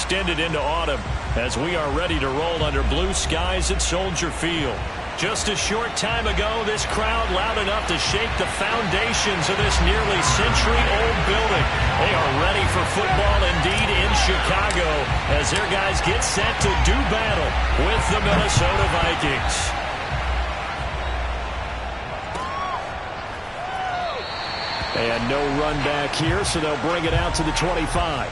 extended into autumn as we are ready to roll under blue skies at Soldier Field. Just a short time ago, this crowd loud enough to shake the foundations of this nearly century-old building. They are ready for football indeed in Chicago as their guys get set to do battle with the Minnesota Vikings. And no run back here, so they'll bring it out to the 25.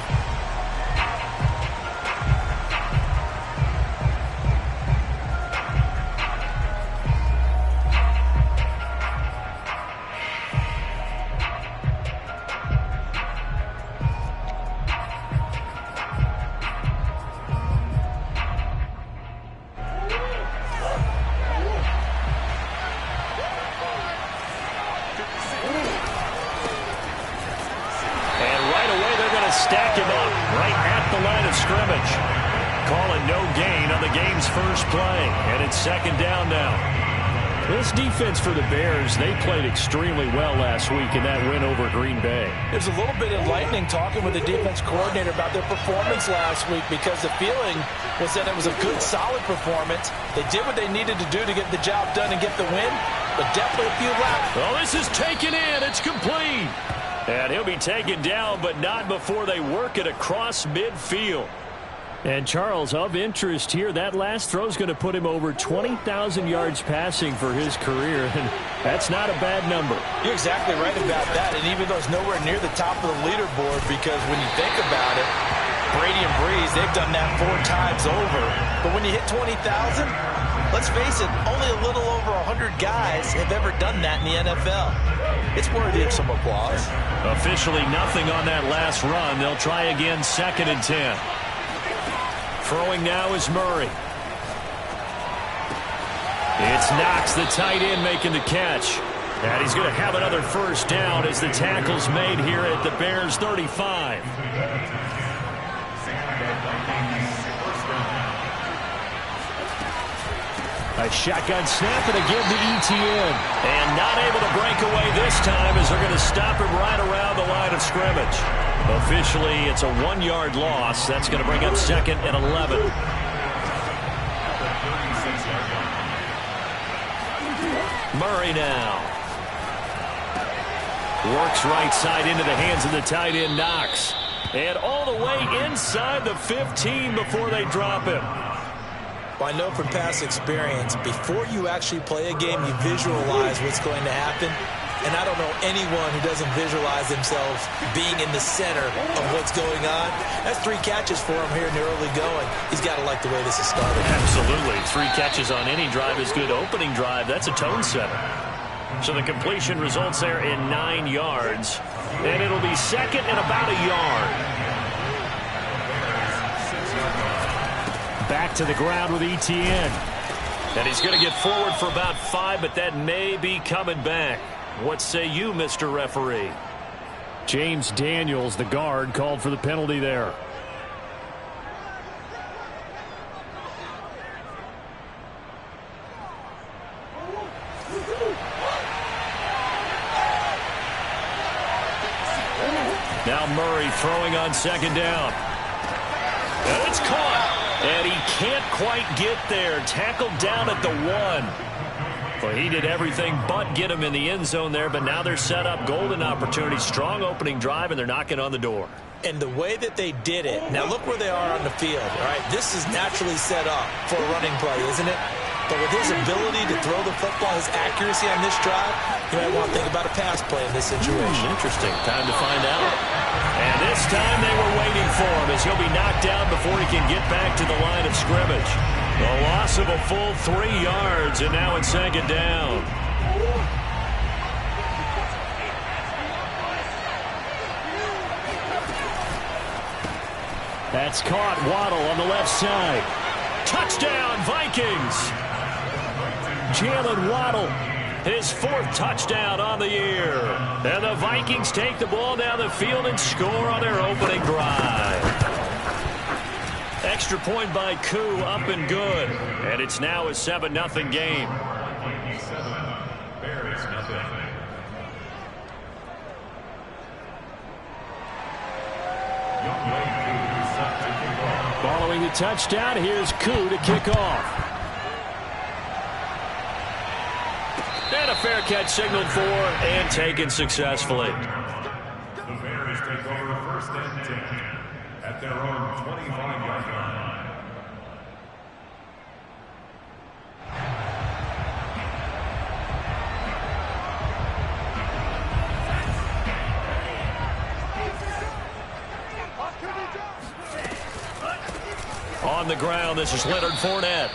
Stack him up right at the line of scrimmage. Calling no gain on the game's first play. And it's second down now. This defense for the Bears, they played extremely well last week in that win over Green Bay. It was a little bit enlightening talking with the defense coordinator about their performance last week because the feeling was that it was a good, solid performance. They did what they needed to do to get the job done and get the win, but definitely a few laps. Well, this is taken in. It's complete. And he'll be taken down, but not before they work it across midfield. And, Charles, of interest here, that last throw is going to put him over 20,000 yards passing for his career, and that's not a bad number. You're exactly right about that, and even though it's nowhere near the top of the leaderboard, because when you think about it, Brady and Breeze, they've done that 4 times over. But when you hit 20,000, let's face it, only a little over 100 guys have ever done that in the NFL. It's worthy of some applause. Officially nothing on that last run. They'll try again, 2nd and 10. Throwing now is Murray. It's Knox, the tight end, making the catch. And he's going to have another first down as the tackle's made here at the Bears' 35. A shotgun snap and again to Etienne. And not able to break away this time as they're going to stop him right around the line of scrimmage. Officially, it's a 1-yard loss. That's going to bring up 2nd and 11. Murray now. Works right side into the hands of the tight end, Knox. And all the way inside the 15 before they drop him. Well, I know from past experience, before you actually play a game, you visualize what's going to happen. And I don't know anyone who doesn't visualize themselves being in the center of what's going on. That's 3 catches for him here in the early going. He's got to like the way this is started. Absolutely. 3 catches on any drive is good. Opening drive, that's a tone setter. So the completion results there in 9 yards. And it'll be 2nd and about a yard. Back to the ground with Etienne. And he's going to get forward for about 5, but that may be coming back. What say you, Mr. Referee? James Daniels, the guard, called for the penalty there. Now Murray throwing on 2nd down. And it's caught. And he can't quite get there. Tackled down at the 1. Well, he did everything but get him in the end zone there, but now they're set up. Golden opportunity. Strong opening drive, and they're knocking on the door. And the way that they did it, now look where they are on the field, all right? This is naturally set up for a running play, isn't it? But with his ability to throw the football, his accuracy on this drive, you might want to think about a pass play in this situation. Interesting. Time to find out. And this time they were waiting for him as he'll be knocked down before he can get back to the line of scrimmage. The loss of a full 3 yards, and now it's 2nd down. That's caught. Waddle on the left side. Touchdown, Vikings. Jalen Waddle, his 4th touchdown on the year. And the Vikings take the ball down the field and score on their opening drive. Extra point by Koo, up and good. And it's now a 7-0 game. Bears nothing. Young Koo set to kick off. Following the touchdown, here's Koo to kick off. And a fair catch signaled for and taken successfully. The Bears take over first and 10 at their own 25-yard line. On the ground, this is Leonard Fournette.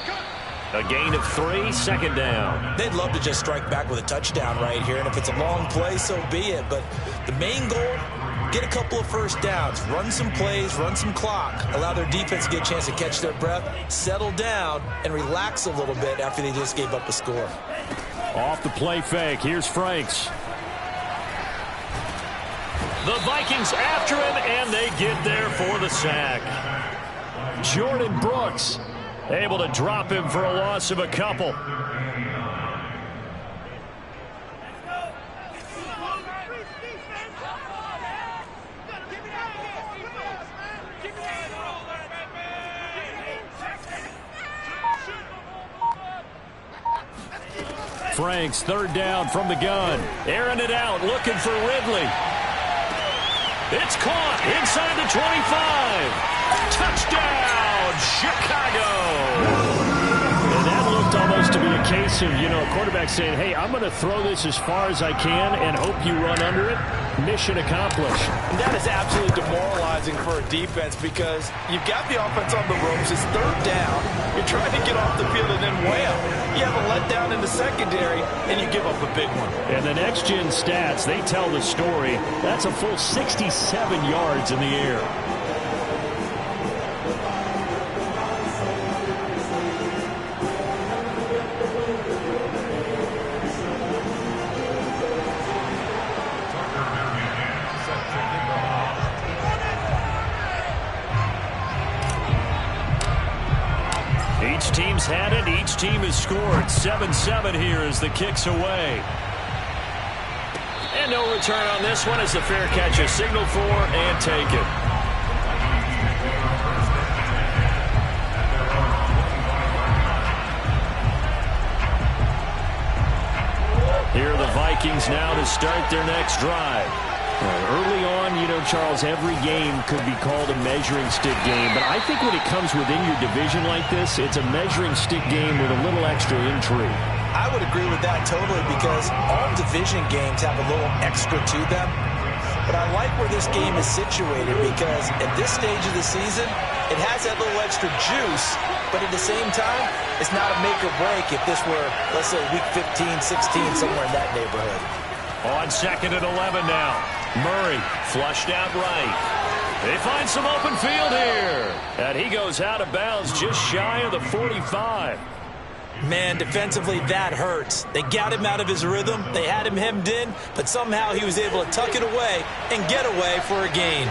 A gain of 3, second down. They'd love to just strike back with a touchdown right here, and if it's a long play, so be it. But the main goal, get a couple of first downs, run some plays, run some clock, allow their defense to get a chance to catch their breath, settle down, and relax a little bit after they just gave up a score. Off the play fake, here's Franks. The Vikings after him, and they get there for the sack. Jordan Brooks able to drop him for a loss of a couple. Franks, third down from the gun. Airing it out, looking for Ridley. It's caught inside the 25. Touchdown, Chicago! And that looked almost to be a case of, a quarterback saying, hey, I'm going to throw this as far as I can and hope you run under it. Mission accomplished. And that is absolutely demoralizing for a defense because you've got the offense on the ropes. It's third down. You're trying to get off the field and then wham. You have a letdown in the secondary and you give up a big one. And the next-gen stats, they tell the story. That's a full 67 yards in the air. Each team's had it. Each team has scored. 7-7 here as the kick's away. And no return on this one as the fair catch is signaled for and taken. Here are the Vikings now to start their next drive. Early on, Charles, every game could be called a measuring stick game. But I think when it comes within your division like this, it's a measuring stick game with a little extra intrigue. I would agree with that totally because all division games have a little extra to them. But I like where this game is situated because at this stage of the season, it has that little extra juice. But at the same time, it's not a make or break if this were, let's say, week 15, 16, somewhere in that neighborhood. On second and 11 now. Murray flushed out right. They find some open field here. And he goes out of bounds just shy of the 45. Man, defensively, that hurts. They got him out of his rhythm. They had him hemmed in, but somehow he was able to tuck it away and get away for a gain.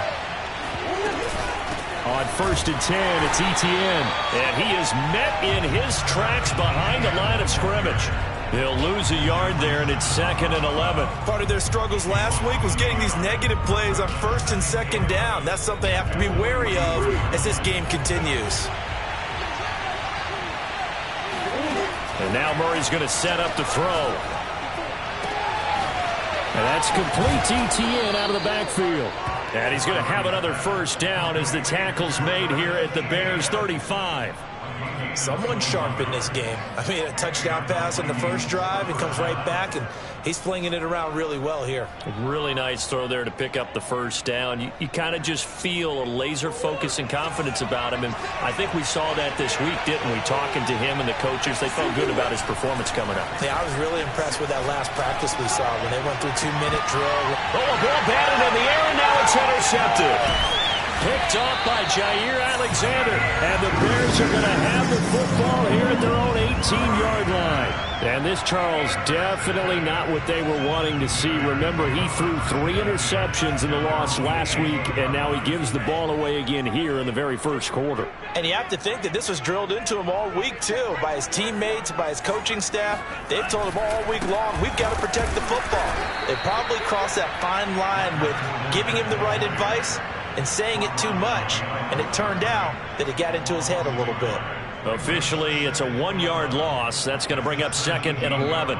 On first and 10, it's Etienne. And he is met in his tracks behind the line of scrimmage. They'll lose a yard there, and it's second and 11. Part of their struggles last week was getting these negative plays on first and second down. That's something they have to be wary of as this game continues. And now Murray's going to set up to throw. And that's complete to Etienne out of the backfield. And he's going to have another first down as the tackle's made here at the Bears' 35. Someone sharp in this game. I mean, a touchdown pass on the first drive and comes right back, and he's flinging it around really well here. Really nice throw there to pick up the first down. You kind of just feel a laser focus and confidence about him, and I think we saw that this week, didn't we? Talking to him and the coaches, they felt good about his performance coming up. Yeah, I was really impressed with that last practice we saw when they went through 2-minute drill. Oh, a ball batted in the air, and now it's intercepted. Picked off by Jair Alexander. And the Bears are going to have the football here at their own 18-yard line. And this, Charles, definitely not what they were wanting to see. Remember, he threw 3 interceptions in the loss last week, and now he gives the ball away again here in the very first quarter. And you have to think that this was drilled into him all week, too, by his teammates, by his coaching staff. They've told him all week long, we've got to protect the football. They probably crossed that fine line with giving him the right advice and saying it too much, and it turned out that it got into his head a little bit. Officially, it's a 1-yard loss. That's going to bring up 2nd and 11.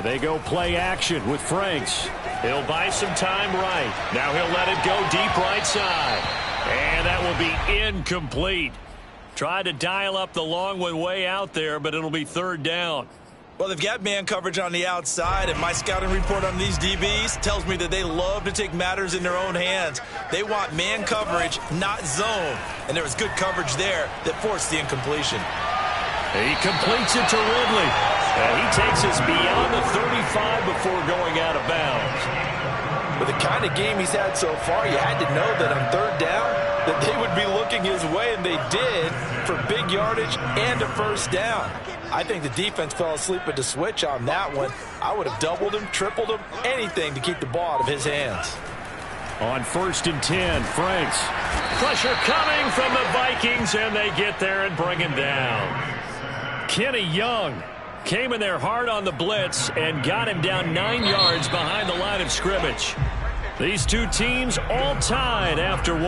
They go play action with Franks. He'll buy some time right. Now he'll let it go deep right side. And that will be incomplete. Tried to dial up the long one way out there, but it'll be 3rd down. Well, they've got man coverage on the outside, and my scouting report on these DBs tells me that they love to take matters in their own hands. They want man coverage, not zone. And there was good coverage there that forced the incompletion. He completes it to Ridley. And he takes us beyond the 35 before going out of bounds. With the kind of game he's had so far, you had to know that on 3rd down that they would be looking his way, and they did, for big yardage and a 1st down. I think the defense fell asleep at the switch on that one. I would have doubled him, tripled him, anything to keep the ball out of his hands. On 1st and 10, Franks. Pressure coming from the Vikings, and they get there and bring him down. Kenny Young came in there hard on the blitz and got him down 9 yards behind the line of scrimmage. These two teams all tied after 1.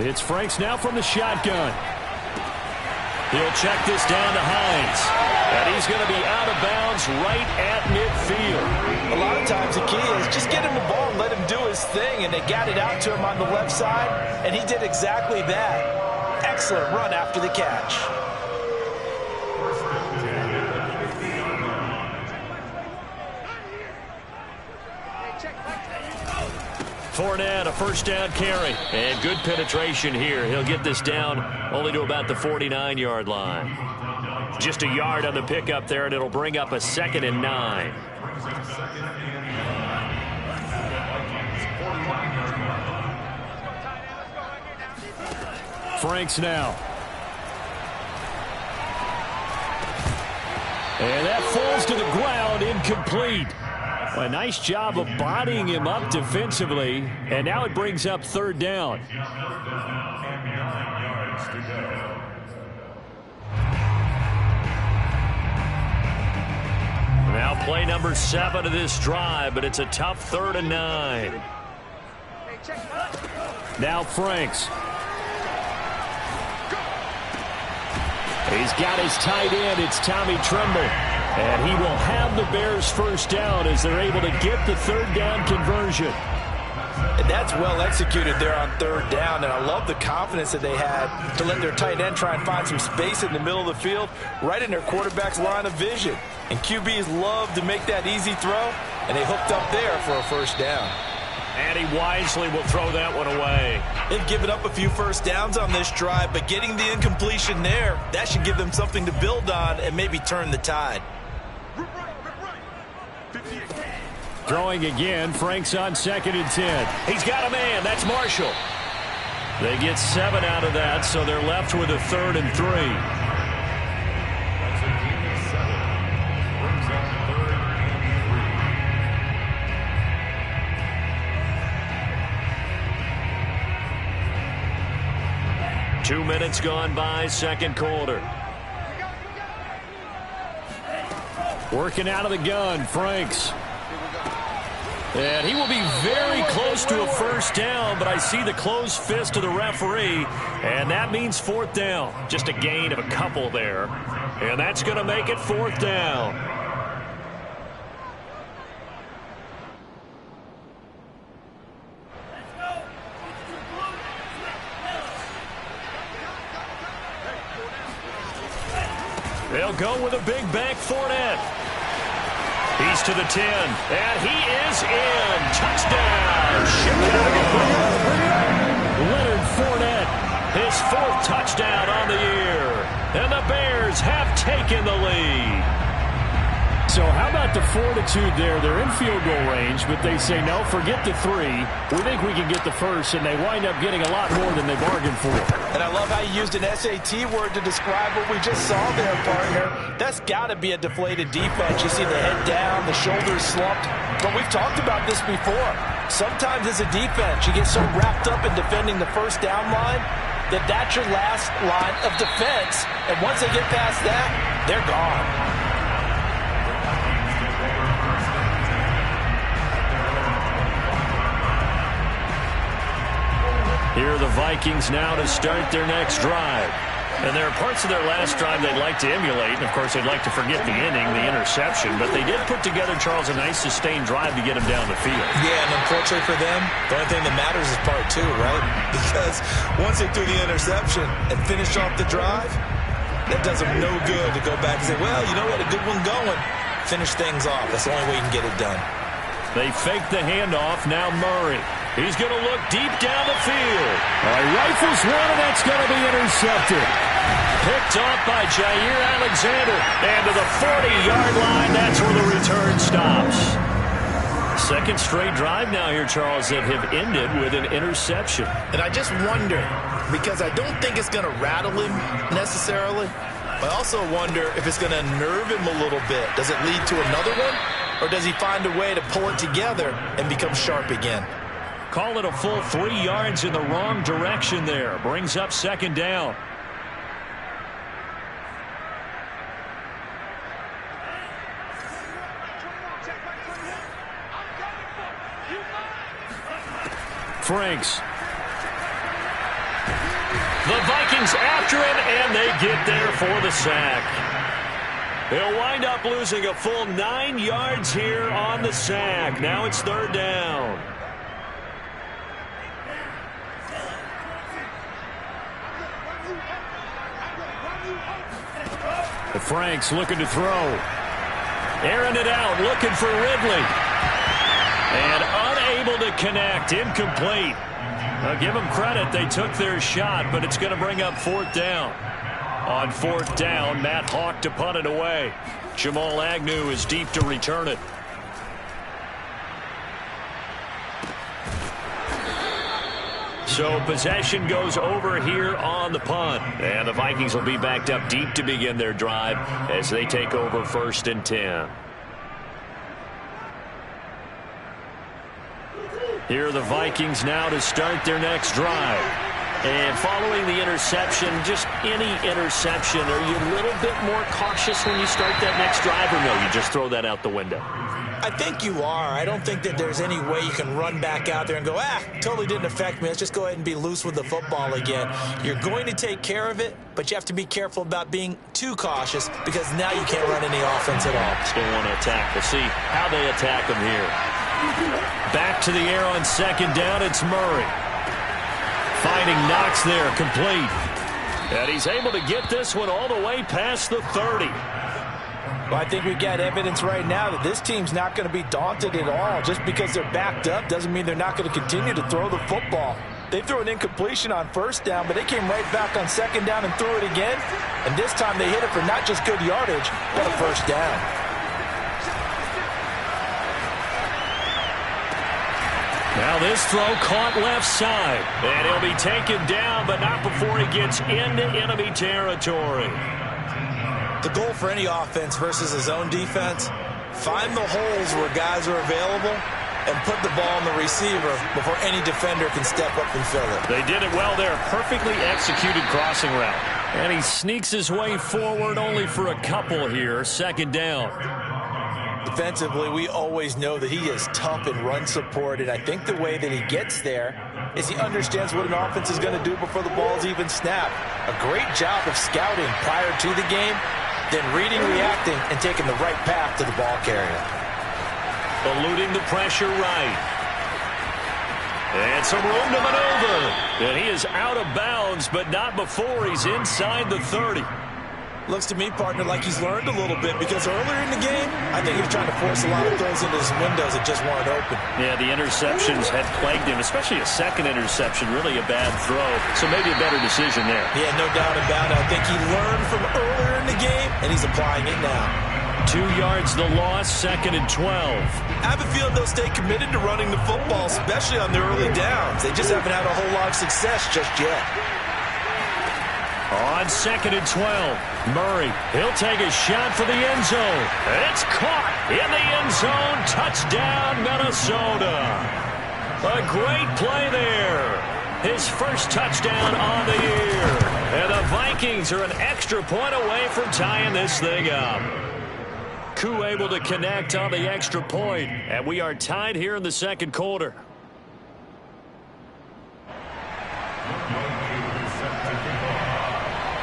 It's Franks now from the shotgun. He'll check this down to Hines. And he's going to be out of bounds right at midfield. A lot of times the key is just get him the ball and let him do his thing, and they got it out to him on the left side, and he did exactly that. Excellent run after the catch. Fournette, a 1st down carry. And good penetration here. He'll get this down only to about the 49-yard line. Just a yard on the pickup there, and it'll bring up a 2nd and 9. Franks now. And that falls to the ground, incomplete. A nice job of bodying him up defensively, and now it brings up 3rd down. Now play number 7 of this drive, but it's a tough 3rd and 9. Now Franks. He's got his tight end. It's Tommy Tremble. And he will have the Bears 1st down as they're able to get the 3rd down conversion. And that's well executed there on 3rd down. And I love the confidence that they had to let their tight end try and find some space in the middle of the field, right in their quarterback's line of vision. And QBs love to make that easy throw, and they hooked up there for a 1st down. And he wisely will throw that one away. They've given up a few 1st downs on this drive, but getting the incompletion there, that should give them something to build on and maybe turn the tide. Throwing again, Franks on 2nd and 10. He's got a man. That's Marshall. They get 7 out of that, so they're left with a 3rd and 3. 2 minutes gone by, 2nd quarter. Working out of the gun, Franks. And he will be very close to a 1st down, but I see the closed fist of the referee, and that means 4th down. Just a gain of a couple there. And that's going to make it 4th down. They'll go with a big back Fournette. He's to the 10, and he is in. Touchdown, Chicago. Leonard Fournette, his 4th touchdown on the year. And the Bears have taken the lead. So how about got the fortitude there. They're in field goal range, but they say, no, forget the 3. We think we can get the first, and they wind up getting a lot more than they bargained for. And I love how you used an SAT word to describe what we just saw there, partner. That's got to be a deflated defense. You see the head down, the shoulders slumped. But we've talked about this before. Sometimes as a defense, you get so wrapped up in defending the first down line that that's your last line of defense. And once they get past that, they're gone. Here are the Vikings now to start their next drive. And there are parts of their last drive they'd like to emulate. And, of course, they'd like to forget the inning, the interception. But they did put together, Charles, a nice sustained drive to get them down the field. Yeah, and unfortunately for them, the only thing that matters is part 2, right? Because once they threw the interception and finished off the drive, that does them no good to go back and say, well, you know what, a good one going. Finish things off. That's the only way you can get it done. They fake the handoff. Now Murray. He's going to look deep down the field. Rifles one, and that's going to be intercepted. Picked off by Jair Alexander. And to the 40-yard line, that's where the return stops. Second straight drive now here, Charles, that have ended with an interception. And I just wonder, because I don't think it's going to rattle him necessarily, but I also wonder if it's going to nerve him a little bit. Does it lead to another one? Or does he find a way to pull it together and become sharp again? Call it a full 3 yards in the wrong direction there. Brings up second down. Franks. The Vikings after him, and they get there for the sack. They'll wind up losing a full 9 yards here on the sack. Now it's third down. The Franks looking to throw. Airing it out, looking for Ridley. And unable to connect, incomplete. Now give them credit, they took their shot, but it's going to bring up fourth down. On fourth down, Matt Hawk to punt it away. Jamal Agnew is deep to return it. So possession goes over here on the punt. And the Vikings will be backed up deep to begin their drive as they take over first and 10. Here are the Vikings now to start their next drive. And following the interception, just any interception, are you a little bit more cautious when you start that next drive, or no, you just throw that out the window? I think you are. I don't think that there's any way you can run back out there and go, totally didn't affect me. Let's just go ahead and be loose with the football again. You're going to take care of it, but you have to be careful about being too cautious because now you can't run any offense at all. Still want to attack. We'll see how they attack them here. Back to the air on second down. It's Murray. Finding Knox there, complete. And he's able to get this one all the way past the 30. Well, I think we've got evidence right now that this team's not going to be daunted at all. Just because they're backed up doesn't mean they're not going to continue to throw the football. They threw an incompletion on first down, but they came right back on second down and threw it again. And this time they hit it for not just good yardage, but a first down. Now this throw caught left side. And he'll be taken down, but not before he gets into enemy territory. The goal for any offense versus his own defense, find the holes where guys are available and put the ball on the receiver before any defender can step up and fill it. They did it well there. Perfectly executed crossing route. And he sneaks his way forward only for a couple here. Second down. Defensively, we always know that he is tough in run support, and I think the way that he gets there is he understands what an offense is going to do before the ball's even snapped. A great job of scouting prior to the game, then reading, reacting, and taking the right path to the ball carrier. Eluding the pressure right. And some room to maneuver. And he is out of bounds, but not before he's inside the 30. Looks to me, partner, like he's learned a little bit because earlier in the game, I think he was trying to force a lot of throws into his windows that just weren't open. Yeah, the interceptions had plagued him, especially a second interception, really a bad throw. So maybe a better decision there. Yeah, no doubt about it. I think he learned from earlier in the game, and he's applying it now. 2 yards the loss, 2nd and 12. I have a feeling they'll stay committed to running the football, especially on their early downs. They just haven't had a whole lot of success just yet. On 2nd and 12, Murray, he'll take a shot for the end zone. It's caught in the end zone. Touchdown, Minnesota. A great play there. His first touchdown on the year. And the Vikings are an extra point away from tying this thing up. Koo able to connect on the extra point, and we are tied here in the second quarter.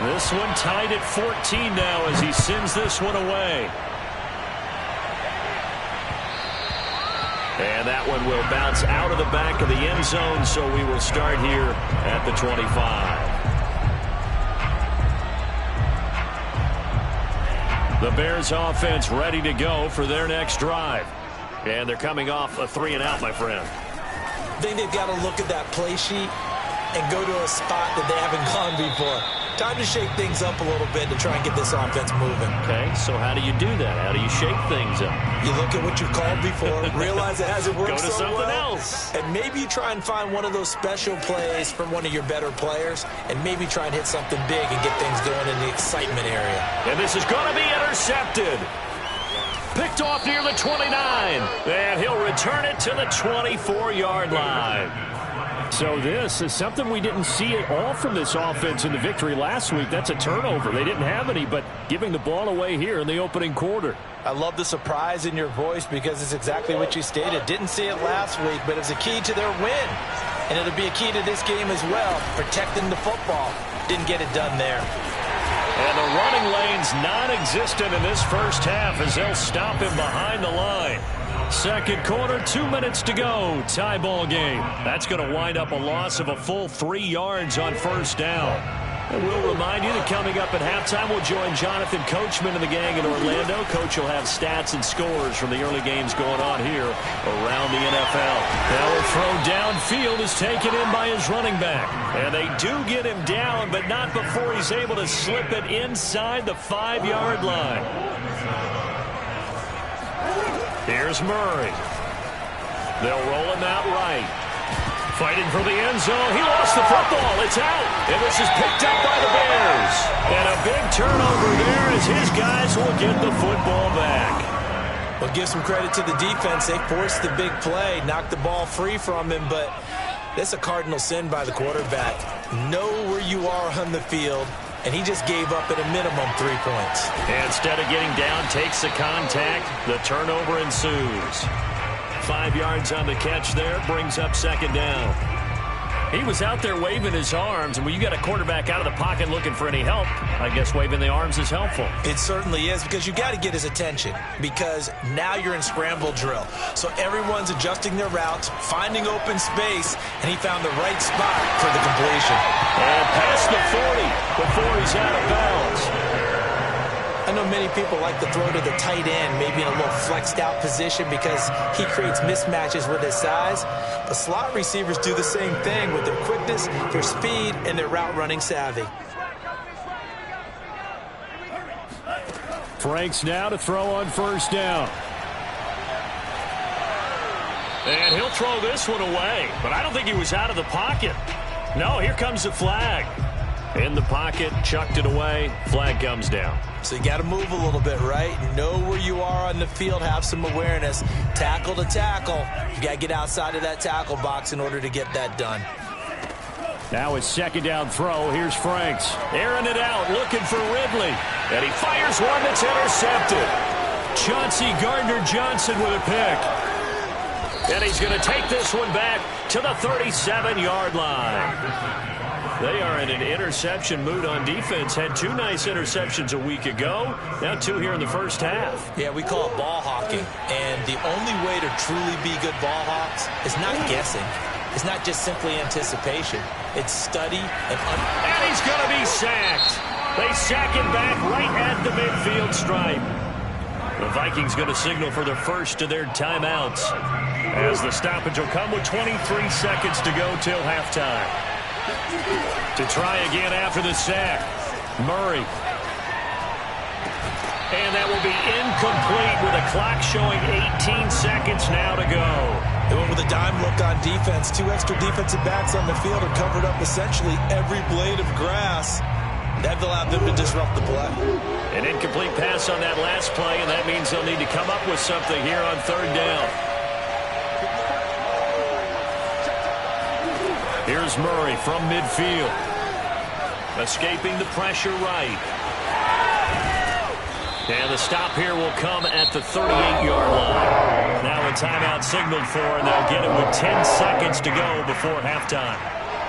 This one tied at 14 now as he sends this one away. And that one will bounce out of the back of the end zone, so we will start here at the 25. The Bears offense ready to go for their next drive. And they're coming off a 3-and-out, my friend. I think they've got to look at that play sheet and go to a spot that they haven't gone before. Time to shake things up a little bit to try and get this offense moving. Okay, so how do you do that? How do you shake things up? You look at what you've called before, realize it hasn't worked Go to so something well, else. and maybe you try and find one of those special plays from one of your better players, and maybe try and hit something big and get things going in the excitement area. And this is going to be intercepted. Picked off near the 29. And he'll return it to the 24-yard line. So this is something we didn't see at all from this offense in the victory last week. That's a turnover. They didn't have any, but giving the ball away here in the opening quarter. I love the surprise in your voice because it's exactly what you stated. Didn't see it last week, but it's a key to their win. And it'll be a key to this game as well, protecting the football. Didn't get it done there. And the running lane's non-existent in this first half as they'll stop him behind the line. Second quarter, 2 minutes to go. Tie ball game. That's going to wind up a loss of a full 3 yards on first down. And we'll remind you that coming up at halftime, we'll join Jonathan Coachman and the gang in Orlando. Coach will have stats and scores from the early games going on here around the NFL. Now a throw downfield is taken in by his running back. And they do get him down, but not before he's able to slip it inside the 5-yard line. Here's Murray. They'll roll him out right. Fighting for the end zone. He lost the football. It's out. And this is picked up by the Bears. And a big turnover there as his guys will get the football back. Well, give some credit to the defense. They forced the big play, knocked the ball free from him, but that's a cardinal sin by the quarterback. Know where you are on the field, and he just gave up at a minimum 3 points. And instead of getting down, takes the contact. The turnover ensues. 5 yards on the catch there, brings up second down. He was out there waving his arms, and when you got a quarterback out of the pocket looking for any help, I guess waving the arms is helpful. It certainly is, because you got to get his attention, because now you're in scramble drill. So everyone's adjusting their routes, finding open space, and he found the right spot for the completion. And past the 40 before he's out of bounds. I know many people like to throw to the tight end, maybe in a little flexed out position because he creates mismatches with his size. But slot receivers do the same thing with their quickness, their speed, and their route running savvy. Franks now to throw on first down. And he'll throw this one away, but I don't think he was out of the pocket. No, here comes the flag. In the pocket, chucked it away, flag comes down. So you got to move a little bit, right? Know where you are on the field, have some awareness. Tackle to tackle. You got to get outside of that tackle box in order to get that done. Now it's second down throw. Here's Franks. Airing it out, looking for Ridley. And he fires one that's intercepted. Chauncey Gardner-Johnson with a pick. And he's going to take this one back to the 37-yard line. They are in an interception mood on defense. Had 2 nice interceptions a week ago. Now 2 here in the first half. Yeah, we call it ball hawking. And the only way to truly be good ball hawks is not guessing. It's not just simply anticipation. It's study and he's going to be sacked. They sack him back right at the midfield stripe. The Vikings going to signal for the first of their timeouts as the stoppage will come with 23 seconds to go till halftime. To try again after the sack, Murray. And that will be incomplete with a clock showing 18 seconds now to go. They went with a dime look on defense. 2 extra defensive backs on the field and covered up essentially every blade of grass. That allowed them to disrupt the play. An incomplete pass on that last play, and that means they'll need to come up with something here on third down. Here's Murray from midfield. Escaping the pressure right. And the stop here will come at the 38-yard line. Now a timeout signaled for, and they'll get it with 10 seconds to go before halftime.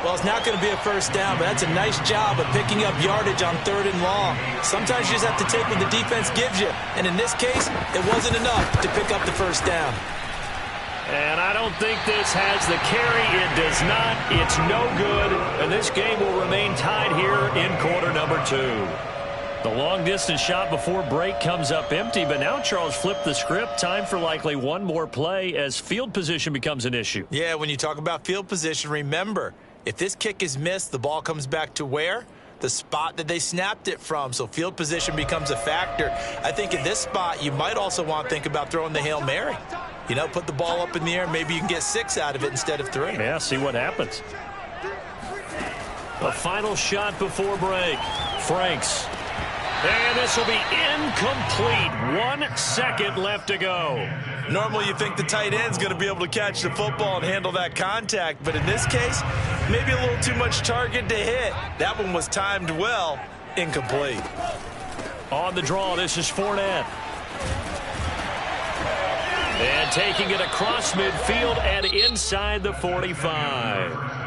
Well, it's not going to be a first down, but that's a nice job of picking up yardage on 3rd and long. Sometimes you just have to take what the defense gives you. And in this case, it wasn't enough to pick up the first down. And I don't think this has the carry. It does not. It's no good. And this game will remain tied here in quarter number 2. The long-distance shot before break comes up empty, but now Charles flipped the script. Time for likely one more play as field position becomes an issue. Yeah, when you talk about field position, remember, if this kick is missed, the ball comes back to where? The spot that they snapped it from. So field position becomes a factor. I think in this spot, you might also want to think about throwing the Hail Mary. You know, put the ball up in the air, maybe you can get 6 out of it instead of 3. Yeah, see what happens. A final shot before break. Franks. And this will be incomplete. 1 second left to go. Normally you think the tight end's going to be able to catch the football and handle that contact, but in this case, maybe a little too much target to hit. That one was timed well. Incomplete. On the draw, this is Fournette. And taking it across midfield and inside the 45.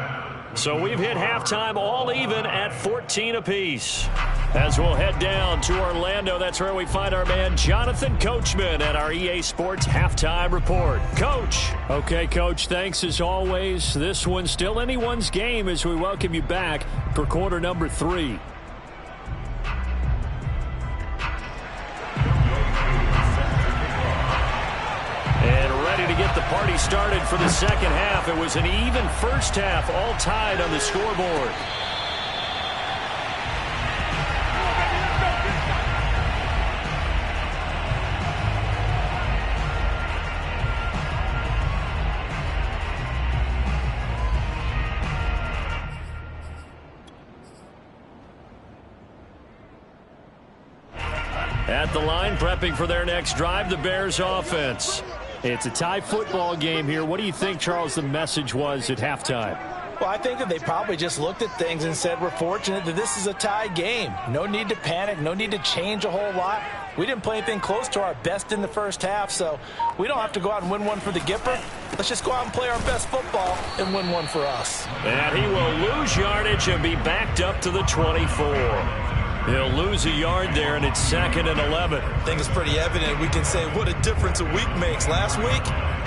So we've hit halftime all even at 14 apiece. As we'll head down to Orlando, that's where we find our man Jonathan Coachman at our EA Sports Halftime Report. Coach. Okay, Coach, thanks as always. This one's still anyone's game as we welcome you back for quarter number 3. And ready to get the party started for the second half. It was an even first half, all tied on the scoreboard. At the line, prepping for their next drive, the Bears offense. It's a tie football game here. What do you think, Charles, the message was at halftime? Well, I think that they probably just looked at things and said, we're fortunate that this is a tie game. No need to panic, no need to change a whole lot. We didn't play anything close to our best in the first half, so we don't have to go out and win one for the Gipper. Let's just go out and play our best football and win one for us. And he will lose yardage and be backed up to the 24. He'll lose a yard there, and it's 2nd and 11. I think it's pretty evident. We can say what a difference a week makes. Last week,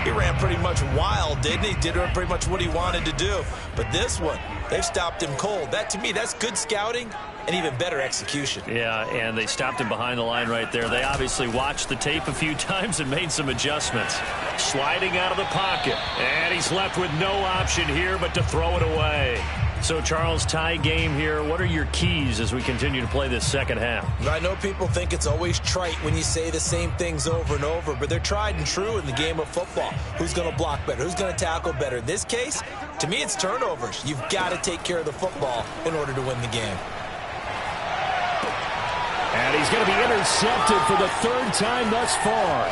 he ran pretty much wild, didn't he? Did pretty much what he wanted to do. But this one, they've stopped him cold. That, to me, that's good scouting and even better execution. Yeah, and they stopped him behind the line right there. They obviously watched the tape a few times and made some adjustments. Sliding out of the pocket. And he's left with no option here but to throw it away. So, Charles, tie game here. What are your keys as we continue to play this second half? I know people think it's always trite when you say the same things over and over, but they're tried and true in the game of football. Who's going to block better? Who's going to tackle better? In this case, to me, it's turnovers. You've got to take care of the football in order to win the game. And he's going to be intercepted for the 3rd time thus far.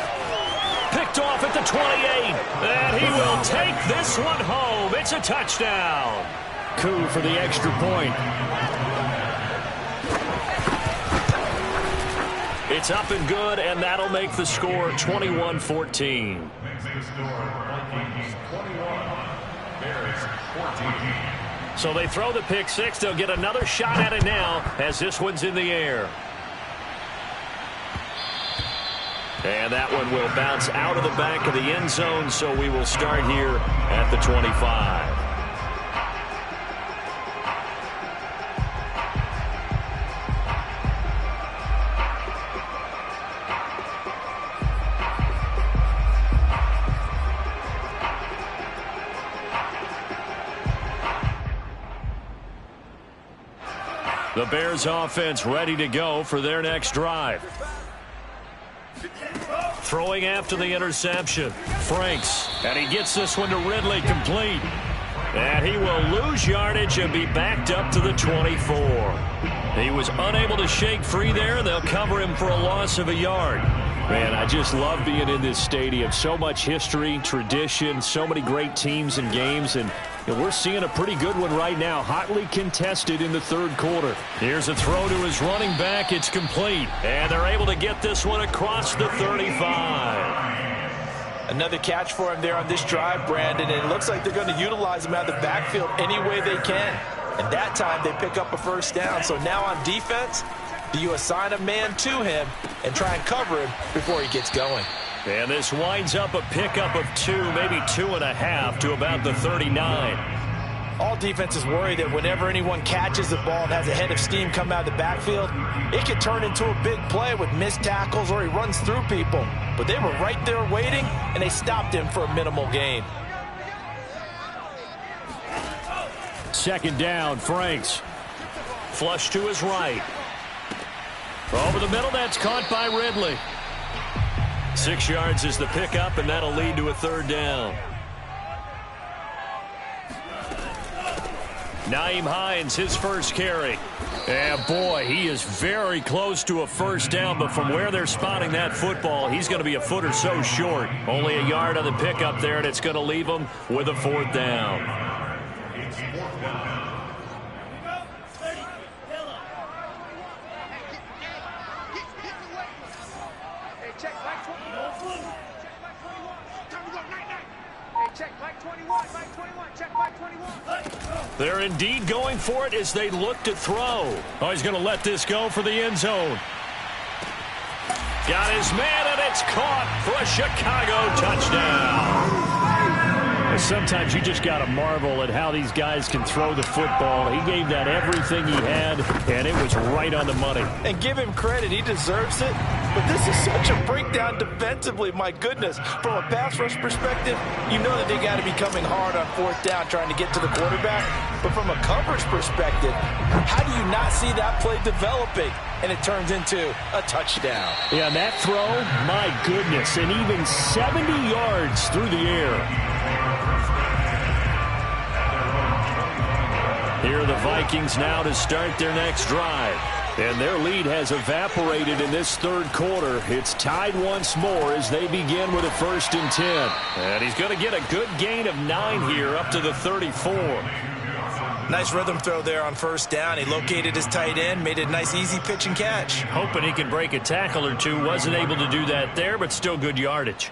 Picked off at the 28. And he will take this one home. It's a touchdown. Coup for the extra point. It's up and good, and that'll make the score 21-14. Makes the score Vikings 21, Bears 14. So they throw the pick 6. They'll get another shot at it now as this one's in the air. And that one will bounce out of the back of the end zone, so we will start here at the 25. The Bears offense ready to go for their next drive. throwing after the interception. Franks, and he gets this one to Ridley, complete. And he will lose yardage and be backed up to the 24. He was unable to shake free there. They'll cover him for a loss of a yard. Man, I just love being in this stadium. So much history, tradition, so many great teams and games, and we're seeing a pretty good one right now, hotly contested in the third quarter. Here's a throw to his running back. It's complete, and they're able to get this one across the 35. Another catch for him there on this drive, Brandon, and it looks like they're going to utilize him out of the backfield any way they can. And that time they pick up a first down. So now on defense, do you assign a man to him and try and cover him before he gets going? And this winds up a pickup of 2, maybe 2.5 to about the 39. All defenses worry that whenever anyone catches the ball and has a head of steam come out of the backfield, it could turn into a big play with missed tackles or he runs through people. But they were right there waiting, and they stopped him for a minimal gain. Second down, Franks. Flush to his right. Over the middle, that's caught by Ridley. 6 yards is the pickup, and that'll lead to a third down. Nyheim Hines, his first carry. And boy, he is very close to a first down, but from where they're spotting that football, he's going to be a foot or so short. Only a yard on the pickup there, and it's going to leave him with a fourth down. They're indeed going for it as they look to throw. Oh, he's going to let this go for the end zone. Got his man, and it's caught for a Chicago touchdown. Sometimes you just got to marvel at how these guys can throw the football. He gave that everything he had, and it was right on the money. And give him credit. He deserves it. But this is such a breakdown defensively, my goodness. From a pass rush perspective, you know that they got to be coming hard on fourth down trying to get to the quarterback. But from a coverage perspective, how do you not see that play developing? And it turns into a touchdown. Yeah, and that throw, my goodness, and even 70 yards through the air. Here are the Vikings now to start their next drive. And their lead has evaporated in this third quarter. It's tied once more as they begin with a 1st and 10. And he's going to get a good gain of 9 here up to the 34. Nice rhythm throw there on first down. He located his tight end, made a nice easy pitch and catch. Hoping he could break a tackle or two. Wasn't able to do that there, but still good yardage.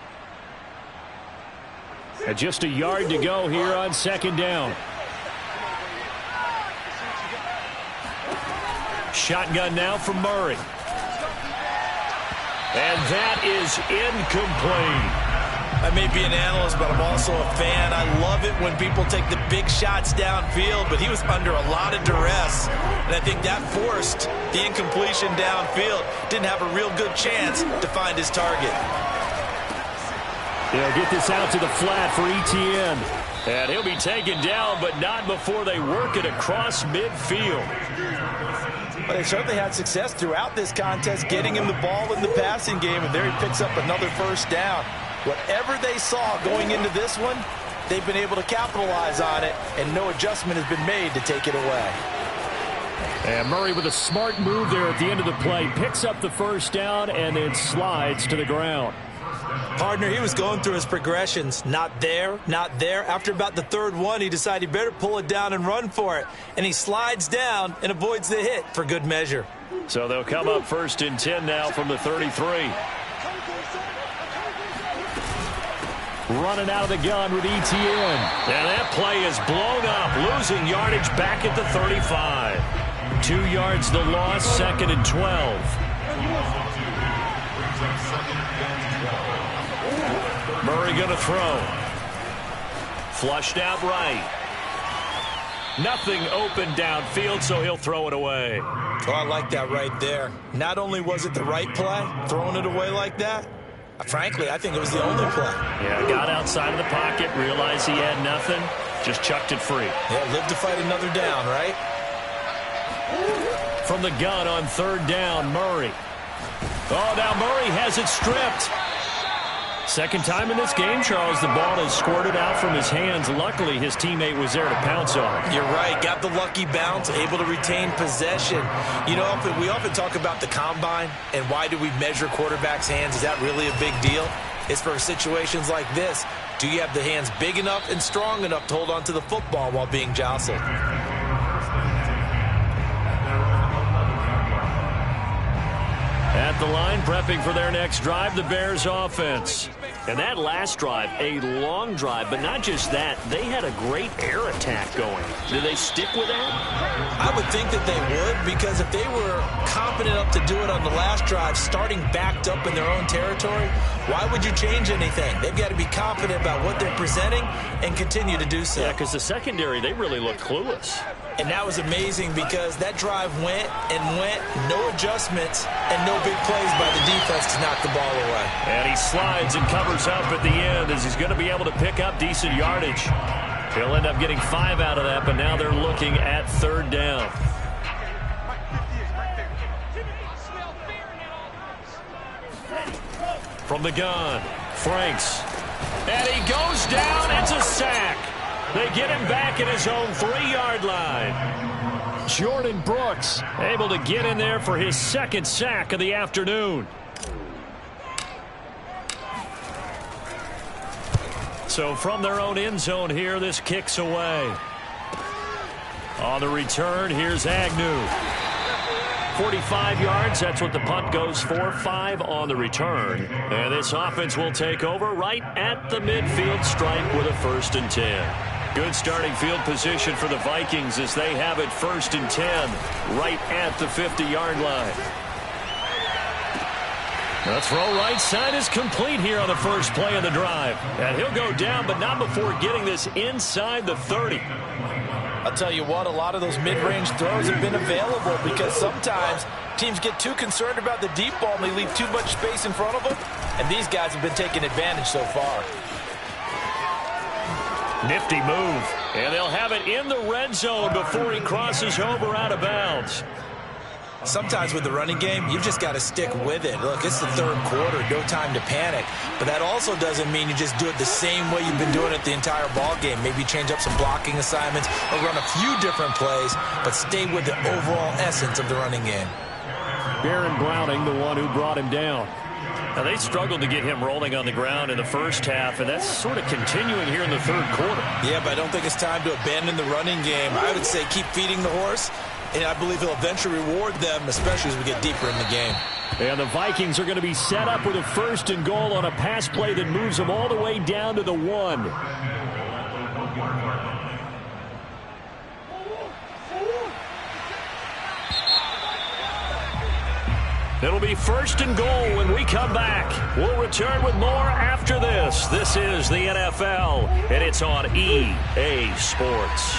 And just a yard to go here on second down. Shotgun now from Murray. And that is incomplete. I may be an analyst, but I'm also a fan. I love it when people take the big shots downfield, but he was under a lot of duress, and I think that forced the incompletion downfield. Didn't have a real good chance to find his target. They'll get this out to the flat for Etienne. And he'll be taken down, but not before they work it across midfield. Well, they certainly had success throughout this contest, getting him the ball in the passing game, and there he picks up another first down. Whatever they saw going into this one, they've been able to capitalize on it, and no adjustment has been made to take it away. And Murray with a smart move there at the end of the play, picks up the first down and then slides to the ground. Partner, he was going through his progressions. Not there, not there. After about the third one, he decided he better pull it down and run for it. And he slides down and avoids the hit for good measure. So they'll come up 1st and 10 now from the 33. Running out of the gun with Etienne. And that play is blown up, losing yardage back at the 35. 2 yards the loss, 2nd and 12. Murray going to throw. Flushed out right. Nothing open downfield, so he'll throw it away. Oh, I like that right there. Not only was it the right play, throwing it away like that, frankly, I think it was the only play. Yeah, got outside of the pocket, realized he had nothing, just chucked it free. Yeah, live to fight another down, right? From the gun on 3rd down, Murray. Oh, now Murray has it stripped. Second time in this game, Charles, the ball has squirted out from his hands. Luckily, his teammate was there to pounce on it. You're right. Got the lucky bounce, able to retain possession. You know, we often talk about the combine and why do we measure quarterbacks' hands. Is that really a big deal? It's for situations like this. Do you have the hands big enough and strong enough to hold on to the football while being jostled? At the line, prepping for their next drive, the Bears offense. And that last drive, a long drive, but not just that. They had a great air attack going. Do they stick with that? I would think that they would, because if they were confident enough to do it on the last drive, starting backed up in their own territory, why would you change anything? They've got to be confident about what they're presenting and continue to do so. Yeah, because the secondary, they really looked clueless. And that was amazing because that drive went and went, no adjustments, and no big plays by the defense to knock the ball away. And he slides and covers up at the end as he's going to be able to pick up decent yardage. He'll end up getting 5 out of that, but now they're looking at third down. From the gun, Franks. And he goes down. It's a sack. They get him back at his own 3-yard line. Jordan Brooks able to get in there for his second sack of the afternoon. So from their own end zone here, this kicks away. On the return, here's Agnew. 45 yards, that's what the punt goes for. 5 on the return. And this offense will take over right at the midfield stripe with a 1st and 10. Good starting field position for the Vikings as they have it 1st and 10 right at the 50-yard line. The throw right side is complete here on the first play of the drive. And he'll go down, but not before getting this inside the 30. I'll tell you what, a lot of those mid-range throws have been available because sometimes teams get too concerned about the deep ball and they leave too much space in front of them. And these guys have been taking advantage so far. Nifty move. And they'll have it in the red zone before he crosses over out of bounds. Sometimes with the running game, you've just got to stick with it. Look, it's the third quarter, no time to panic. But that also doesn't mean you just do it the same way you've been doing it the entire ball game. Maybe change up some blocking assignments or run a few different plays, but stay with the overall essence of the running game. Baron Browning, the one who brought him down. Now, they struggled to get him rolling on the ground in the first half, and that's sort of continuing here in the third quarter. Yeah, but I don't think it's time to abandon the running game. I would say keep feeding the horse, and I believe he'll eventually reward them, especially as we get deeper in the game. And the Vikings are going to be set up with a 1st and goal on a pass play that moves them all the way down to the 1. It'll be 1st and goal when we come back. We'll return with more after this. This is the NFL, and it's on EA Sports.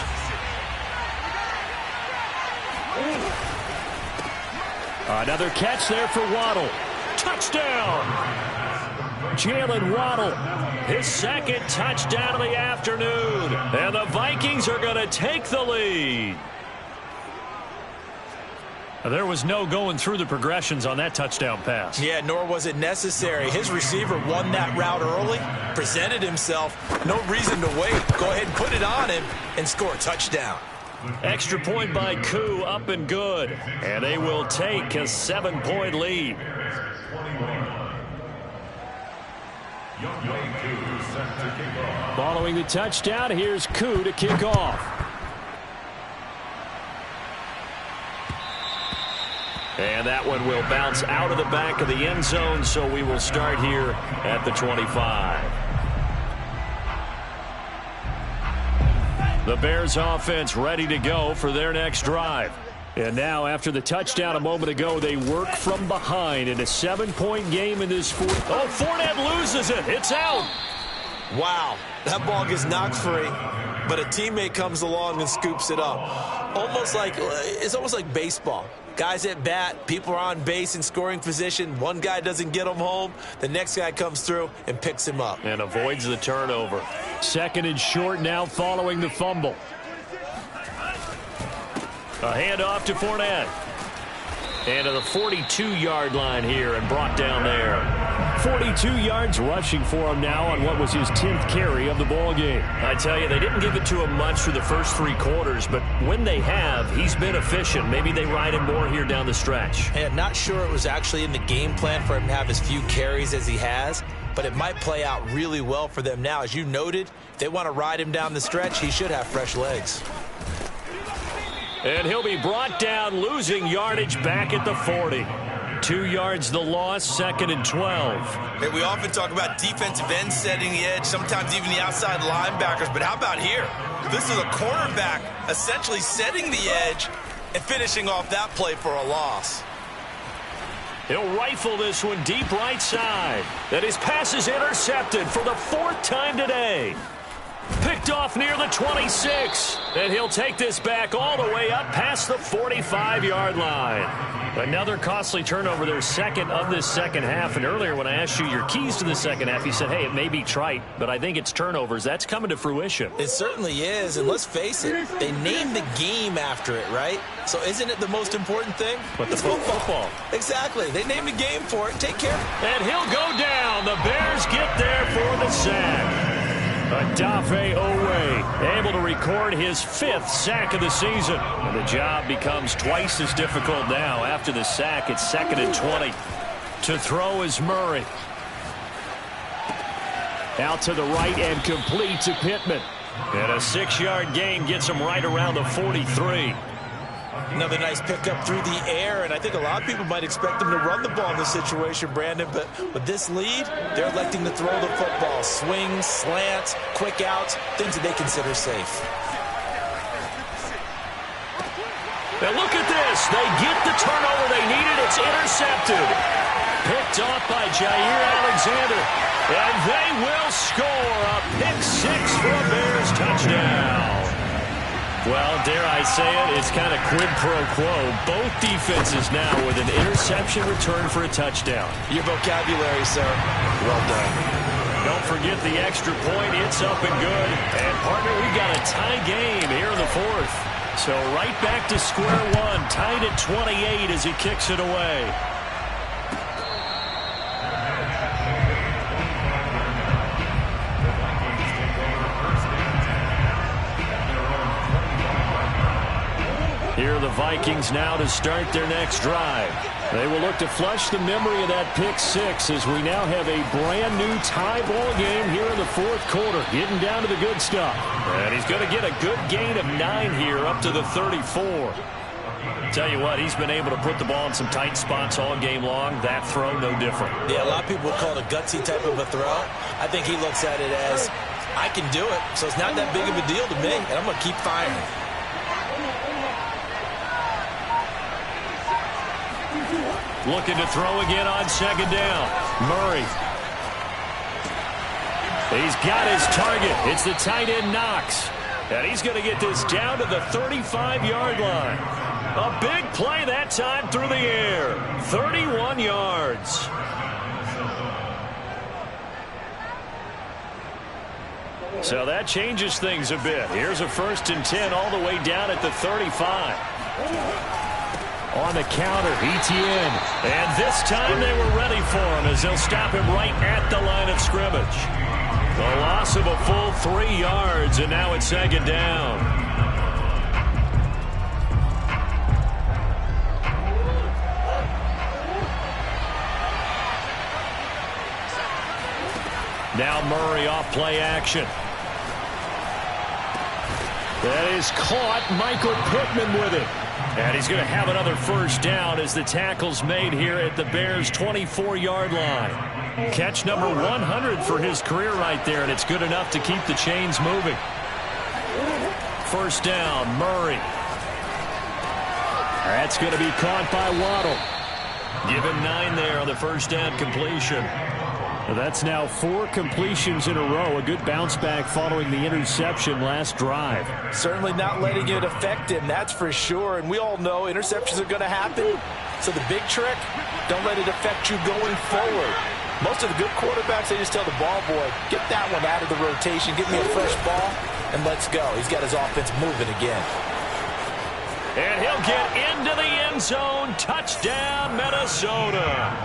Another catch there for Waddle. Touchdown! Jalen Waddle, his second touchdown of the afternoon. And the Vikings are going to take the lead. There was no going through the progressions on that touchdown pass. Yeah, nor was it necessary. His receiver won that route early, presented himself. No reason to wait. Go ahead and put it on him and score a touchdown. Extra point by Koo, up and good. And they will take a 7-point lead. Following the touchdown, here's Koo to kick off. And that one will bounce out of the back of the end zone, so we will start here at the 25. The Bears offense ready to go for their next drive. And now, after the touchdown a moment ago, they work from behind in a 7-point game in this fourth. Oh, Fournette loses it. It's out. Wow, that ball gets knocked free, but a teammate comes along and scoops it up. It's almost like baseball. Guys at bat, people are on base in scoring position. One guy doesn't get him home. The next guy comes through and picks him up. And avoids the turnover. 2nd and short now following the fumble. A handoff to Fournette. And to the 42-yard line here and brought down there. 42 yards rushing for him now on what was his 10th carry of the ball game. I tell you, they didn't give it to him much through the first 3 quarters, but when they have, he's been efficient. Maybe they ride him more here down the stretch. And not sure it was actually in the game plan for him to have as few carries as he has, but it might play out really well for them now. As you noted, if they want to ride him down the stretch, he should have fresh legs. And he'll be brought down, losing yardage back at the 40. 2 yards the loss, 2nd and 12. Hey, we often talk about defensive ends setting the edge, sometimes even the outside linebackers, but how about here? This is a cornerback essentially setting the edge and finishing off that play for a loss. He'll rifle this one deep right side. And his pass is intercepted for the 4th time today. Picked off near the 26. And he'll take this back all the way up past the 45-yard line. Another costly turnover, their 2nd of this second half. And earlier when I asked you your keys to the second half, you said, hey, it may be trite, but I think it's turnovers. That's coming to fruition. It certainly is. And let's face it, they named the game after it, right? So isn't it the most important thing? But the football. Exactly. They named the game for it. Take care. And he'll go down. The Bears get there for the sack. Adafe Owe able to record his 5th sack of the season. And the job becomes twice as difficult now. After the sack, it's 2nd and 20. To throw is Murray. Out to the right and complete to Pittman. And a 6-yard gain gets him right around the 43. Another nice pickup through the air, and I think a lot of people might expect them to run the ball in this situation, Brandon, but with this lead, they're electing to throw the football. Swings, slants, quick outs, things that they consider safe. Now look at this. They get the turnover they needed. It's intercepted. Picked off by Jair Alexander, and they will score a pick 6 for a Bears touchdown. Well, dare I say it, it's kind of quid pro quo. Both defenses now with an interception return for a touchdown. Your vocabulary, sir. Well done. Don't forget the extra point. It's up and good. And, partner, we've got a tie game here in the 4th. So right back to square one, tied at 28 as he kicks it away. Here are the Vikings now to start their next drive. They will look to flush the memory of that pick 6 as we now have a brand new tie ball game here in the 4th quarter, getting down to the good stuff. And he's going to get a good gain of 9 here up to the 34. Tell you what, he's been able to put the ball in some tight spots all game long. That throw, no different. Yeah, a lot of people would call it a gutsy type of a throw. I think he looks at it as, I can do it, so it's not that big of a deal to me, and I'm going to keep firing. Looking to throw again on 2nd down. Murray. He's got his target. It's the tight end Knox. And he's going to get this down to the 35-yard line. A big play that time through the air. 31 yards. So that changes things a bit. Here's a 1st and 10 all the way down at the 35. On the counter, Etienne. And this time they were ready for him as they'll stop him right at the line of scrimmage. The loss of a full 3 yards, and now it's 2nd down. Now Murray off play action. That is caught. Michael Pittman with it. And he's going to have another 1st down as the tackle's made here at the Bears' 24-yard line. Catch number 100 for his career right there, and it's good enough to keep the chains moving. 1st down, Murray. That's going to be caught by Waddle. Give him 9 there on the 1st down completion. That's now 4 completions in a row. A good bounce back following the interception last drive. Certainly not letting it affect him, that's for sure. And we all know interceptions are going to happen. So the big trick, don't let it affect you going forward. Most of the good quarterbacks, they just tell the ball boy, get that one out of the rotation, get me a fresh ball, and let's go. He's got his offense moving again. And he'll get into the end zone. Touchdown, Minnesota.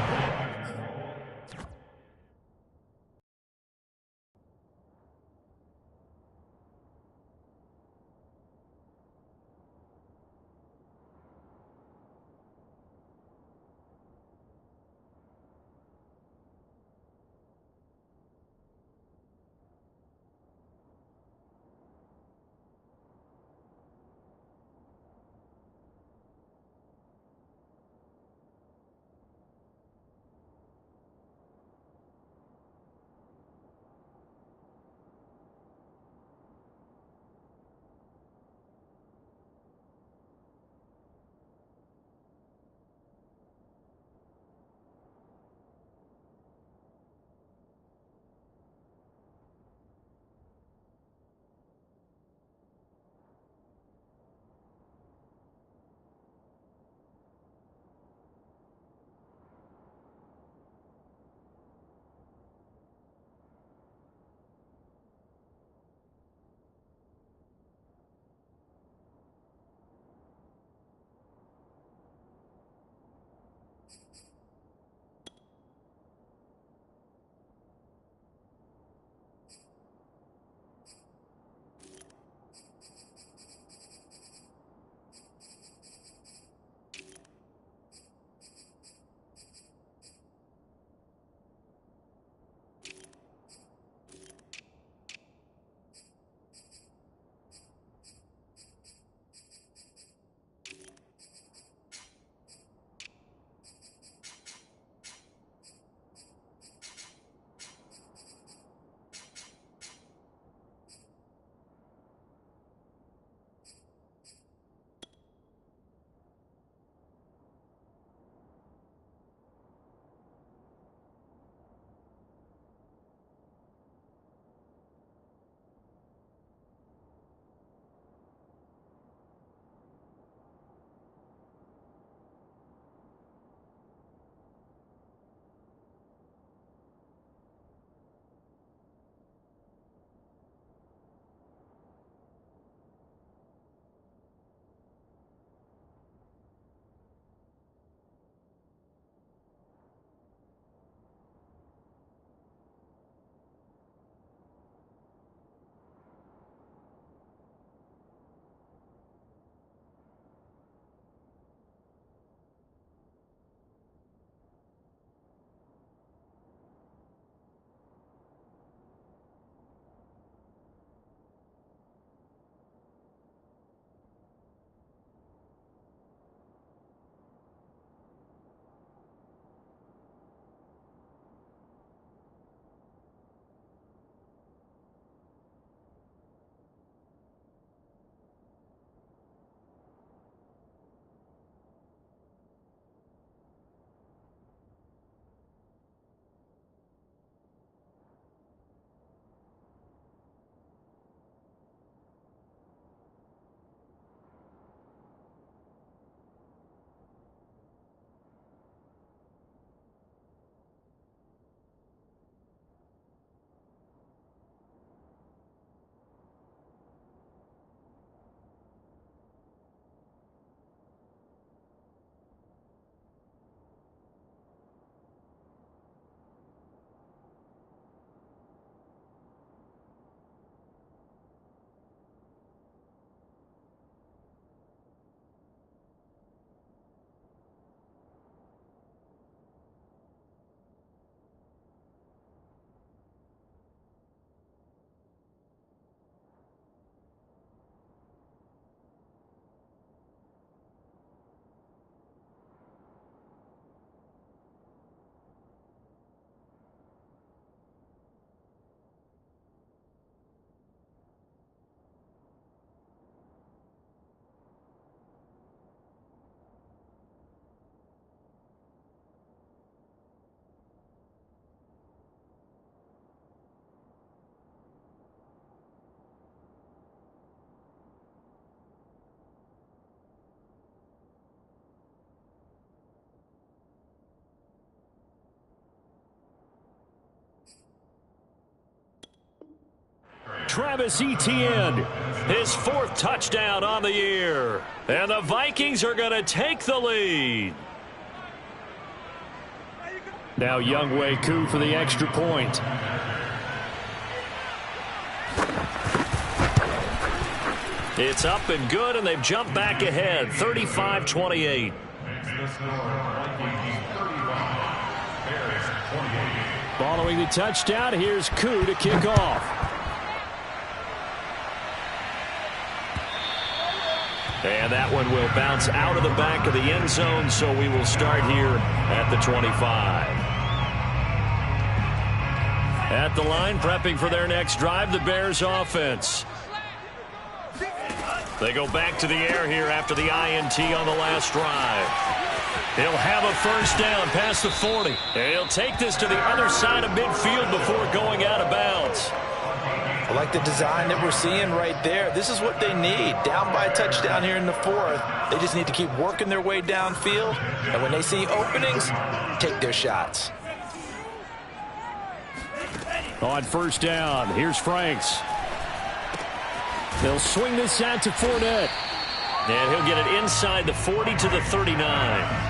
Travis Etienne, his 4th touchdown on the year. And the Vikings are going to take the lead. Now Younghoe Koo for the extra point. It's up and good, and they've jumped back ahead, 35-28. Following the touchdown, here's Koo to kick off. And that one will bounce out of the back of the end zone, so we will start here at the 25. At the line, prepping for their next drive, the Bears offense. They go back to the air here after the INT on the last drive. He'll have a first down past the 40. And he'll take this to the other side of midfield before going out of bounds. I like the design that we're seeing right there. This is what they need. Down by a touchdown here in the 4th. They just need to keep working their way downfield. And when they see openings, take their shots. On first down, here's Franks. They'll swing this out to Fournette. And he'll get it inside the 40 to the 39.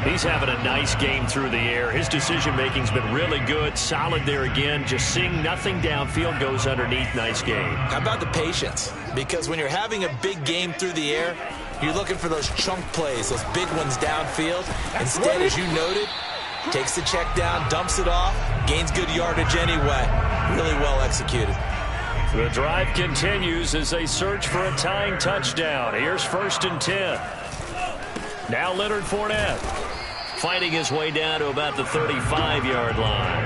He's having a nice game through the air. His decision-making's been really good. Solid there again. Just seeing nothing downfield, goes underneath. Nice game. How about the patience? Because when you're having a big game through the air, you're looking for those chunk plays, those big ones downfield. Instead, as you noted, takes the check down, dumps it off, gains good yardage anyway. Really well executed. The drive continues as they search for a tying touchdown. Here's 1st and 10. Now Leonard Fournette fighting his way down to about the 35-yard line.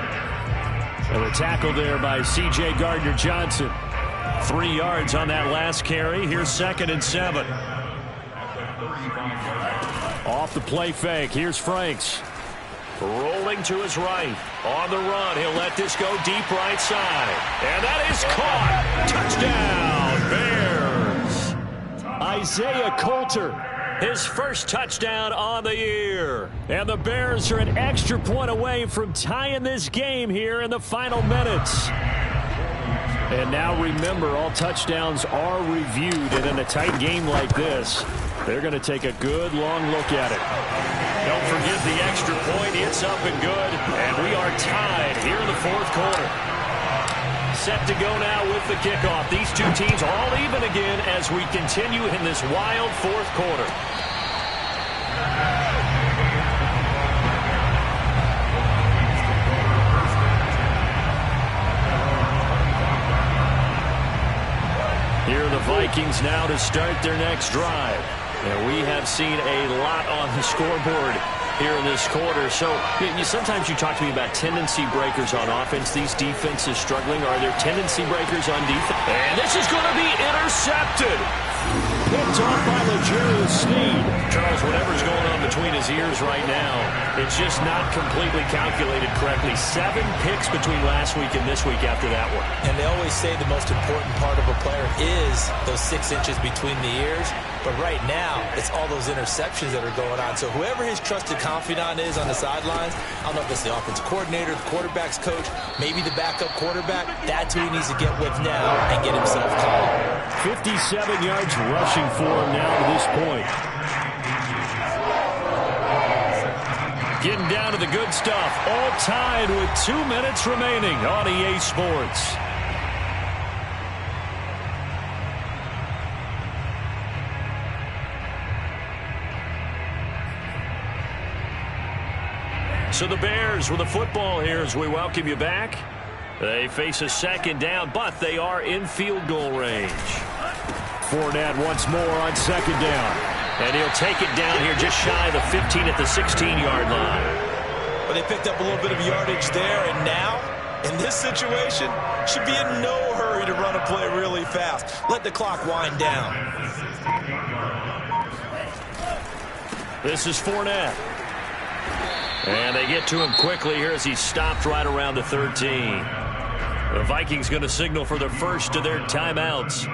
And a tackle there by C.J. Gardner-Johnson. 3 yards on that last carry. Here's 2nd and 7. Off the play fake. Here's Franks. Rolling to his right. On the run. He'll let this go deep right side. And that is caught. Touchdown, Bears. Isaiah Coulter, his 1st touchdown on the year. And the Bears are an extra point away from tying this game here in the final minutes. And now remember, all touchdowns are reviewed. And in a tight game like this, they're going to take a good long look at it. Don't forget the extra point. It's up and good. And we are tied here in the 4th quarter. Set to go now with the kickoff. These two teams all even again as we continue in this wild 4th quarter. Here are the Vikings now to start their next drive. And we have seen a lot on the scoreboard here in this quarter. So sometimes you talk to me about tendency breakers on offense. These defenses struggling. Are there tendency breakers on defense? And this is going to be intercepted. Picked off by L'Jarius Sneed. Charles, whatever's going on between his ears right now, it's just not completely calculated correctly. 7 picks between last week and this week after that one. And they always say the most important part of a player is those 6 inches between the ears. But right now, it's all those interceptions that are going on. So whoever his trusted confidant is on the sidelines, I don't know if it's the offensive coordinator, the quarterback's coach, maybe the backup quarterback, that's who he needs to get with now and get himself called. 57 yards rushing for him now to this point. Getting down to the good stuff. All tied with 2 minutes remaining on EA Sports. So the Bears with the football here as we welcome you back. They face a 2nd down, but they are in field goal range. Fournette once more on 2nd down. And he'll take it down here just shy of the 15 at the 16-yard line. But they picked up a little bit of yardage there, and now, in this situation, should be in no hurry to run a play really fast. Let the clock wind down. This is Fournette. And they get to him quickly here as he stopped right around the 13. The Vikings going to signal for the first of their timeouts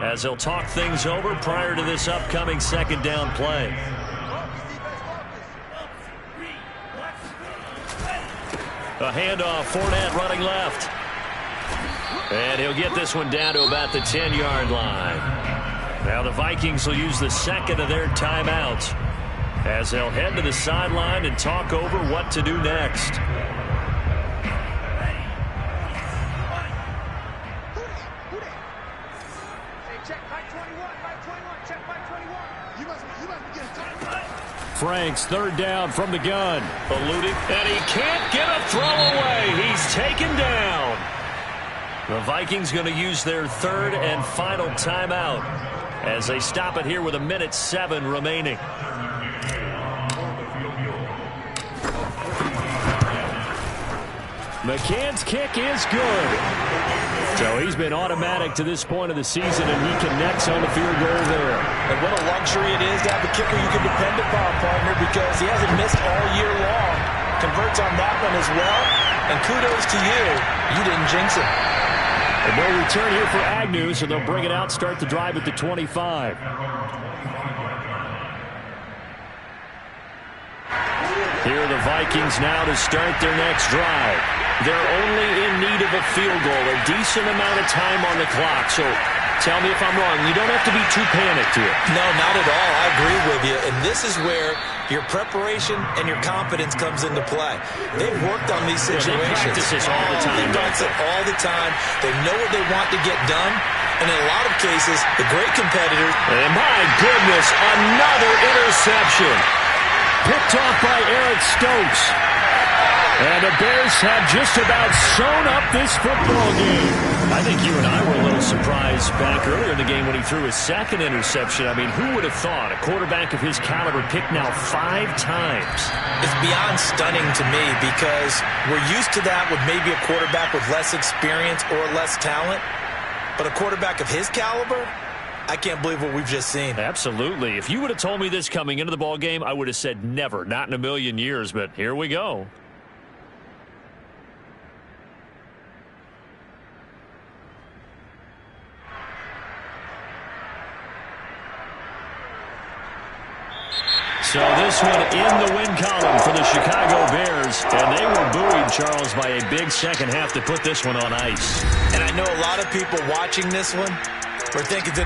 as they'll talk things over prior to this upcoming 2nd down play. A handoff, Fournette running left. And he'll get this one down to about the 10-yard line. Now the Vikings will use the second of their timeouts as they'll head to the sideline and talk over what to do next. Frank's third down from the gun. Eluding, and he can't get a throw away. He's taken down. The Vikings going to use their third and final timeout as they stop it here with 1:07 remaining. McCann's kick is good. So he's been automatic to this point of the season, and he connects on the field goal there. And what a luxury it is to have a kicker you can depend upon, partner, because he hasn't missed all year long. Converts on that one as well. And kudos to you. You didn't jinx him. And no return here for Agnew, so they'll bring it out, start the drive at the 25. Here are the Vikings now to start their next drive. They're only in need of a field goal, a decent amount of time on the clock. So tell me if I'm wrong. You don't have to be too panicked here. No, not at all. I agree with you. And this is where your preparation and your confidence comes into play. They've worked on these situations. They practice this all the time. They practice it all the time. They know what they want to get done. And in a lot of cases, the great competitors. And my goodness, another interception. Picked off by Eric Stokes. And the Bears have just about sewn up this football game. I think you and I were a little surprised back earlier in the game when he threw his second interception. I mean, who would have thought a quarterback of his caliber picked now 5 times? It's beyond stunning to me because we're used to that with maybe a quarterback with less experience or less talent. But a quarterback of his caliber, I can't believe what we've just seen. Absolutely. If you would have told me this coming into the ball game, I would have said never, not in a million years. But here we go. So this one in the win column for the Chicago Bears. And they were buoyed, Charles, by a big second half to put this one on ice. And I know a lot of people watching this one were thinking today,